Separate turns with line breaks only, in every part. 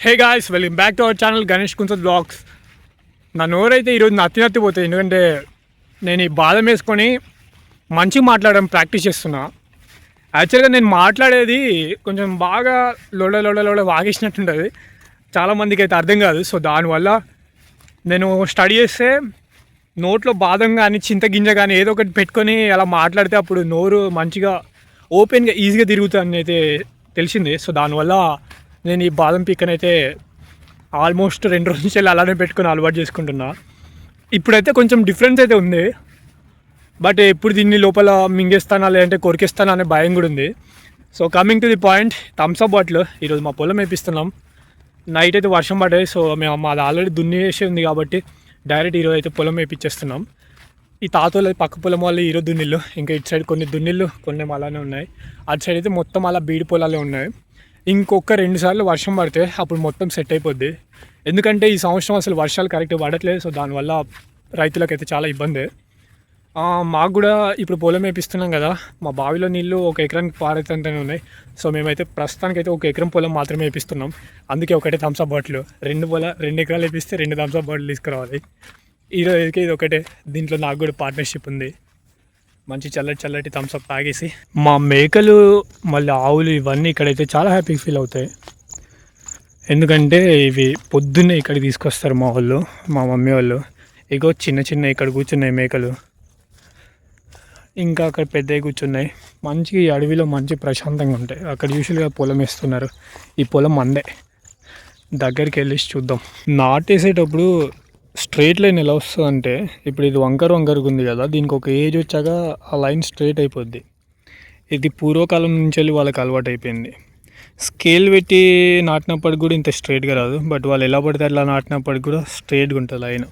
Hey guys, welcome back to our channel Ganesh కున్సత్ blogs. నా నోరైతే ఈరోజు నత్తిపోతుంది, ఎందుకంటే నేను ఈ బాదం వేసుకొని మంచిగా మాట్లాడడం ప్రాక్టీస్ చేస్తున్నా. యాక్చువల్గా నేను మాట్లాడేది కొంచెం బాగా లోడ వాగేసినట్టుంటుంది, చాలామందికి అయితే అర్థం కాదు. సో దానివల్ల నేను స్టడీ చేస్తే నోట్లో బాదం కానీ చింతగింజ కానీ ఏదో ఒకటి పెట్టుకొని అలా మాట్లాడితే అప్పుడు నోరు మంచిగా ఓపెన్గా ఈజీగా తిరుగుతుందని అయితే తెలిసింది. సో దానివల్ల నేను ఈ బాదం పిక్కనైతే ఆల్మోస్ట్ 2 రోజుల నుంచి అలానే పెట్టుకొని అలవాటు చేసుకుంటున్నా. ఇప్పుడైతే కొంచెం డిఫరెన్స్ అయితే ఉంది, బట్ ఎప్పుడు దీన్ని లోపల మింగేస్తానా లేదంటే కొరికేస్తానా అనే భయం కూడా ఉంది. So coming to the point, Thums Up bottle ఈరోజు మా పొలం వేపిస్తున్నాం. నైట్ అయితే వర్షం పడ్డాయి, సో మేము మాది ఆల్రెడీ దున్నేసి ఉంది కాబట్టి డైరెక్ట్ ఈరోజు అయితే పొలం వేపించేస్తున్నాం. ఈ తాతలు పక్క పొలం వాళ్ళు ఈరోజు దున్నిళ్ళు, ఇంకా ఇటు సైడ్ కొన్ని దున్నిళ్ళు కొన్ని అలానే ఉన్నాయి. అటు సైడ్ అయితే మొత్తం అలా బీడి పొలాలే ఉన్నాయి. ఇంకొక 2 సార్లు వర్షం పడితే అప్పుడు మొత్తం సెట్ అయిపోద్ది, ఎందుకంటే ఈ సంవత్సరం అసలు వర్షాలు కరెక్ట్గా పడట్లేదు. సో దానివల్ల రైతులకైతే చాలా ఇబ్బంది. మాకు కూడా ఇప్పుడు పొలం వేపిస్తున్నాం కదా, మా బావిలో నీళ్ళు 1 ఎకరానికి పారేతంతనే ఉన్నాయి. సో మేమైతే ప్రస్తుతానికైతే 1 ఎకరం పొలం మాత్రమే వేపిస్తున్నాం. అందుకే ఒకటే థమ్స్అప్ బాటిల్, 2 ఎకరాలు వేపిస్తే 2 థమ్స్అప్ బాటిల్ తీసుకురావాలి. ఈరోజుకి ఇది ఒకటే. దీంట్లో నాకు కూడా పార్ట్నర్షిప్ ఉంది. మంచి చల్లటి థమ్స్అప్ తాగేసి మా మేకలు మళ్ళీ ఆవులు ఇవన్నీ ఇక్కడైతే చాలా హ్యాపీగా ఫీల్ అవుతాయి, ఎందుకంటే ఇవి పొద్దున్నే ఇక్కడికి తీసుకొస్తారు మా వాళ్ళు, మా మమ్మీ వాళ్ళు. ఇగో చిన్న ఇక్కడ కూర్చున్నాయి మేకలు, ఇంకా అక్కడ పెద్దవి కూర్చున్నాయి. మంచిగా ఈ అడవిలో మంచి ప్రశాంతంగా ఉంటాయి. అక్కడ యూజువల్గా పొలం వేస్తున్నారు, ఈ పొలం మందే. దగ్గరికి వెళ్ళి చూద్దాం. నాటేసేటప్పుడు స్ట్రైట్ లైన్ ఎలా వస్తుందంటే, ఇప్పుడు ఇది వంకరగా ఉంది కదా, దీనికి ఒక ఏజ్ వచ్చాక ఆ లైన్ స్ట్రైట్ అయిపోద్ది. ఇది పూర్వకాలం నుంచి వెళ్ళి వాళ్ళకి అలవాటు అయిపోయింది. స్కేల్ పెట్టి నాటినప్పటికి కూడా ఇంత స్ట్రైట్గా రాదు, బట్ వాళ్ళు ఎలా పడితే అట్లా నాటినప్పటికి కూడా స్ట్రైట్గా ఉంటుంది లైన్.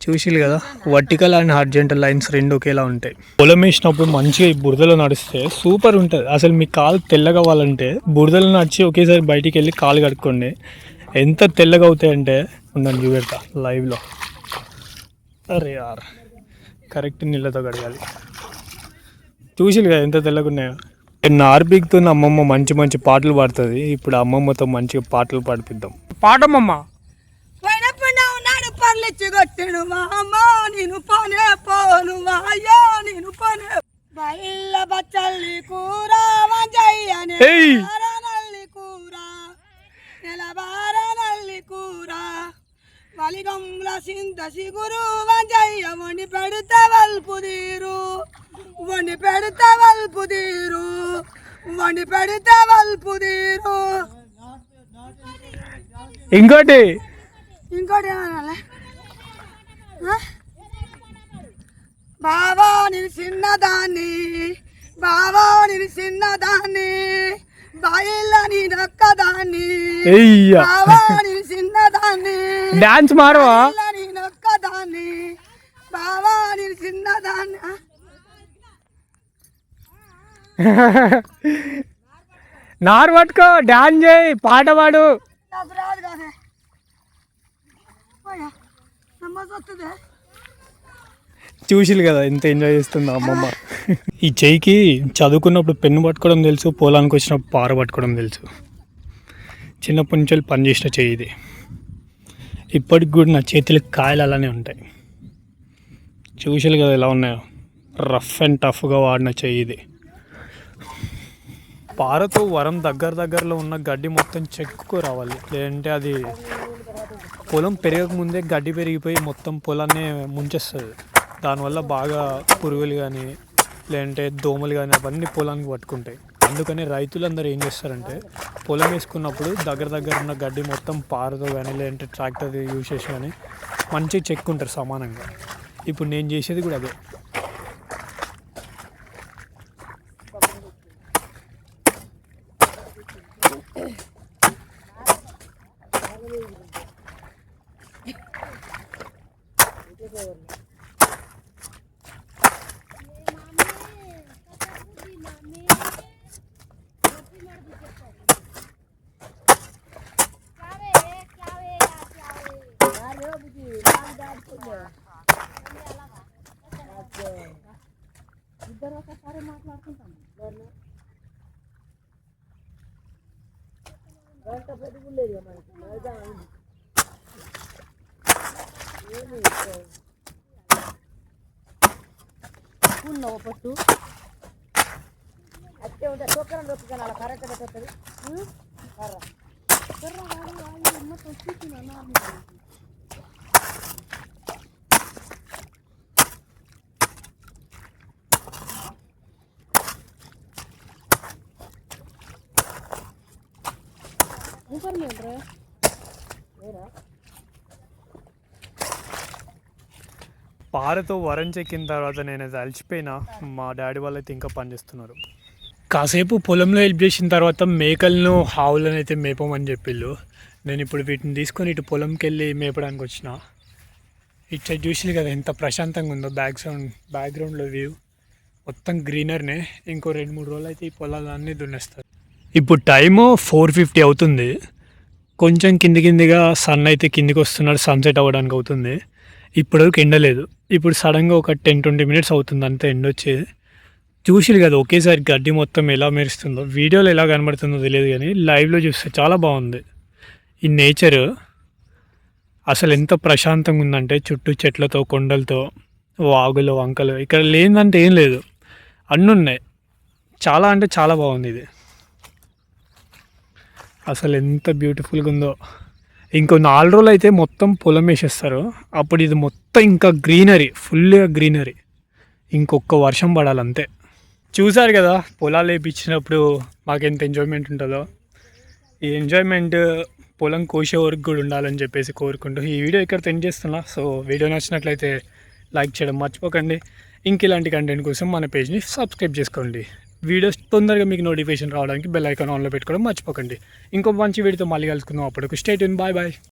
చూసిలు కదా, వర్టికల్ అండ్ హార్జెంటల్ లైన్స్ 2 ఒకేలా ఉంటాయి. పొలం వేసినప్పుడు మంచిగా ఈ బురదలో నడిస్తే సూపర్ ఉంటుంది. అసలు మీ కాలు తెల్లగా అవ్వాలంటే బురదలో నడిచి ఒకేసారి బయటికి వెళ్ళి కాలు కడుక్కోండి, ఎంత తెల్లగా అవుతాయంటే. ఉండండి చూపెడతా లైవ్లో. అరే యార్, కరెక్ట్ నీళ్ళతో కడగాలి. చూసిలు కదా ఎంత తెల్లగా ఉన్నాయో. నార్బిక్తో అమ్మమ్మ మంచి పాటలు పాడుతుంది. ఇప్పుడు అమ్మమ్మతో మంచిగా పాటలు పాడిపిద్దాం. పాడమ్మమ్మ.
పర్లిచ్చిగొట్టెను మా అమ్మ నేను పనే పోను అయ్యో నేను పనే బయళ్ళ బచ్చల్లి కూర వంజయ్యనే నల్లి కూర నెలబార నల్లి కూర వలిగంల సింత సిగురు వంజయ్య వండి పెడితే వల్పుదీరు వండి పెడితే వల్పుదీరు వండి పెడితే వల్పుదీరు.
ఇంకోటి
ఏమన్నా బావా నేను చిన్నదాన్ని బావా నేను చిన్నదాన్ని బాయిల్లా నేను ఒక్కదాన్ని బావా నేను చిన్నదాన్ని
డాన్స్ మారవా
నేను ఒక్కదాన్ని బావా నేను చిన్నదాన్ని.
నారు పట్టుకో, డాన్స్ చేయి, పాట పాడు. చూసిలు కదా ఎంత ఎంజాయ్ చేస్తుందో అమ్మమ్మ. ఈ చెయ్యికి చదువుకున్నప్పుడు పెన్ను పట్టుకోవడం తెలుసు, పొలానికి వచ్చినప్పుడు పార పట్టుకోవడం తెలుసు. చిన్నప్పటి నుంచి పని చేసిన చెయ్యి ఇది. ఇప్పటికి కూడా నా చేతులకు కాయలు అలానే ఉంటాయి. చూసిలు కదా ఎలా ఉన్నాయో, రఫ్ అండ్ టఫ్గా వాడిన చెయ్యి ఇది. పారతో వరం దగ్గరలో ఉన్న గడ్డి మొత్తం చెక్కుకు రావాలి, లేదంటే అది పొలం పెరగకముందే గడ్డి పెరిగిపోయి మొత్తం పొలాన్ని ముంచేస్తుంది. దానివల్ల బాగా పురుగులు కానీ లేదంటే దోమలు కానీ అవన్నీ పొలానికి పట్టుకుంటాయి. అందుకని రైతులందరూ ఏం చేస్తారంటే పొలం వేసుకున్నప్పుడు దగ్గర ఉన్న గడ్డి మొత్తం పారతో కానీ లేదంటే ట్రాక్టర్ యూజ్ చేసి కానీ మంచిగా చెక్కుంటారు సమానంగా. ఇప్పుడు నేను చేసేది కూడా అదే.
ఉన్నావు పట్టు అట్టే ఉంటే తొక్కరం దొక్కుతాను అలా కరెక్ట్ పెట్టేస్తుంది కర్ర కర్ర మొత్తం చూసిన
పారతో వరం చెక్కిన తర్వాత నేను అది అలసిపోయినా మా డాడీ వాళ్ళు అయితే ఇంకా పనిచేస్తున్నారు. కాసేపు పొలంలో హెల్ప్ చేసిన తర్వాత మేకలను ఆవులను అయితే మేపమని చెప్పిళ్ళు. నేను ఇప్పుడు వీటిని తీసుకొని ఇటు పొలంకి వెళ్ళి మేపడానికి వచ్చిన. ఇటు సైడ్ చూసి కదా ఎంత ప్రశాంతంగా ఉందో బ్యాక్గ్రౌండ్లో వ్యూ మొత్తం గ్రీనర్నే. ఇంకో 2-3 రోజులు అయితే ఈ పొలాలన్నీ దున్నేస్తారు. ఇప్పుడు టైము 4:50 అవుతుంది. కొంచెం కిందిగా సన్ అయితే కిందికి వస్తున్నాడు, సన్సెట్ అవ్వడానికి అవుతుంది. ఇప్పటివరకు ఎండలేదు. ఇప్పుడు సడన్గా ఒక 10-20 మినిట్స్ అవుతుంది అంతే ఎండ వచ్చేది. చూసిరు కదా ఒకేసారి గడ్డి మొత్తం ఎలా మెరుస్తుందో. వీడియోలో ఎలా కనబడుతుందో తెలియదు కానీ లైవ్లో చూస్తే చాలా బాగుంది. ఈ నేచర్ అసలు ఎంత ప్రశాంతంగా ఉందంటే చుట్టూ చెట్లతో కొండలతో వాగులు వంకలు ఇక్కడ లేదంటే ఏం లేదు, అన్నీ ఉన్నాయి. చాలా అంటే చాలా బాగుంది ఇది. అసలు ఎంత బ్యూటిఫుల్గా ఉందో. ఇంకో 4 రోజులు అయితే మొత్తం పొలం వేసేస్తారు. అప్పుడు ఇది మొత్తం ఇంకా గ్రీనరీ, ఫుల్గా గ్రీనరీ. ఇంకొక వర్షం పడాలంతే. చూసారు కదా పొలాలు వేయించినప్పుడు మాకెంత ఎంజాయ్మెంట్ ఉంటుందో. ఈ ఎంజాయ్మెంట్ పొలం కోసే వరకు కూడా ఉండాలని చెప్పేసి కోరుకుంటూ ఈ వీడియో ఇక్కడ ఎండ్ చేస్తున్నా. సో వీడియో నచ్చినట్లయితే లైక్ చేయడం మర్చిపోకండి. ఇంక ఇలాంటి కంటెంట్ కోసం మన పేజ్ని సబ్స్క్రైబ్ చేసుకోండి. వీడియోస్ తొందరగా మీకు నోటిఫికేషన్ రావడానికి బెల్ ఐకాన్ ఆన్లో పెట్టుకోవడం మర్చిపోకండి. ఇంకో మంచి వీడియోతో మళ్ళీ కలుసుకుందాం. అప్పటికి స్టే ట్యూన్. Bye bye.